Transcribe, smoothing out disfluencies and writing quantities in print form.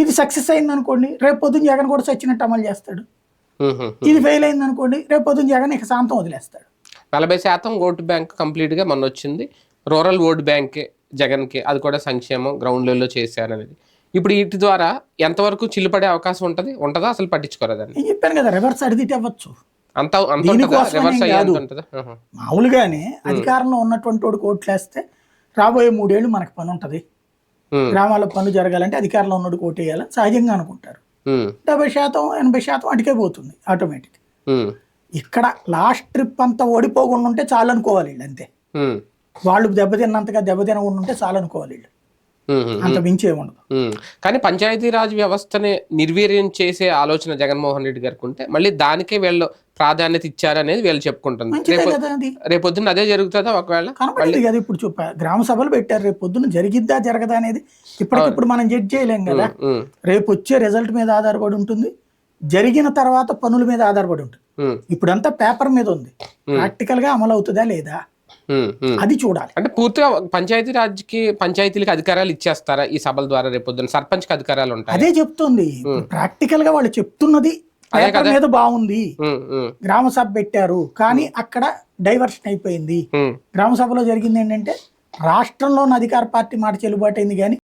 ఇది సక్సెస్ అయింది అనుకోండి, రేపు పొద్దున్న జగన్ కూడా చచ్చినట్టు అమలు చేస్తాడు. ఇది ఫెయిల్ అయింది అనుకోండి, రేపు పొద్దున్న జగన్ ఇక శాంతం వదిలేస్తాడు. 40% ఓటు బ్యాంక్ కంప్లీట్ గా మొన్న వచ్చింది, రూరల్ ఓట్ బ్యాంకే జగన్కి, అది కూడా సంక్షేమం గ్రౌండ్ లెవెల్లో చేశారనేది. ఇప్పుడు వీటి ద్వారా ఎంతవరకు చిల్లుపడే అవకాశం ఉంటుందా అసలు పట్టించుకోరా దాన్ని? నేను చెప్పాను కదా, రివర్స్ అడిగితే అవ్వచ్చు. రివర్స్ మామూలుగానే అధికారంలో ఉన్నటువంటి వాడికి ఓట్లేస్తే రాబోయే 3 ఏళ్ళు మనకు పని ఉంటది, గ్రామాల పనులు జరగాలంటే అధికారంలో ఉన్నోడికి ఓటు వేయాలని సహజంగా అనుకుంటారు. 70% 80% అటుకే పోతుంది ఆటోమేటిక్. ఇక్కడ లాస్ట్ ట్రిప్ అంతా ఓడిపోకుండా ఉంటే చాలు అనుకోవాలి వీళ్ళు, అంతే. వాళ్ళు దెబ్బతిన్నంతగా దెబ్బతినకుండా ఉంటే చాలు అనుకోవాలి వీళ్ళు, అంత మించి ఏముండదు. కానీ పంచాయతీరాజ్ వ్యవస్థని నిర్వీర్యం చేసే ఆలోచన జగన్మోహన్ రెడ్డి గారికి ఉంటే మళ్ళీ దానికే వీళ్ళు ప్రాధాన్యత ఇచ్చారనేది వీళ్ళు చెప్పుకుంటుంది. రేపు పొద్దున్న అదే జరుగుతుందా ఒకవేళ? కనపడింది కదా ఇప్పుడు, గ్రామ సభలు పెట్టారు, రేపు పొద్దున్న జరిగిద్దా జరగదా అనేది ఇప్పటికిప్పుడు మనం జడ్జ్ చేయలేం కదా. రేపు వచ్చే రిజల్ట్ మీద ఆధారపడి ఉంటుంది, జరిగిన తర్వాత పనుల మీద ఆధారపడి ఉంటుంది. ఇప్పుడంతా పేపర్ మీద ఉంది, ప్రాక్టికల్ గా అమలు అవుతుందా లేదా అది చూడాలి. అంటే పూర్తిగా పంచాయతీలకి అధికారాలు ఇచ్చేస్తారా ఈ సభల ద్వారా? రేపు పొద్దున్న సర్పంచ్ కి అధికారాలు ఉంటాయి, అదే చెప్తుంది. ప్రాక్టికల్ గా వాళ్ళు చెప్తున్నది పేపర్ మీద బాగుంది, గ్రామ సభ పెట్టారు కానీ అక్కడ డైవర్షన్ అయిపోయింది. గ్రామ సభలో జరిగింది ఏంటంటే రాష్ట్రంలో ఉన్న అధికార పార్టీ మాట చెల్లుబాటు అయింది కానీ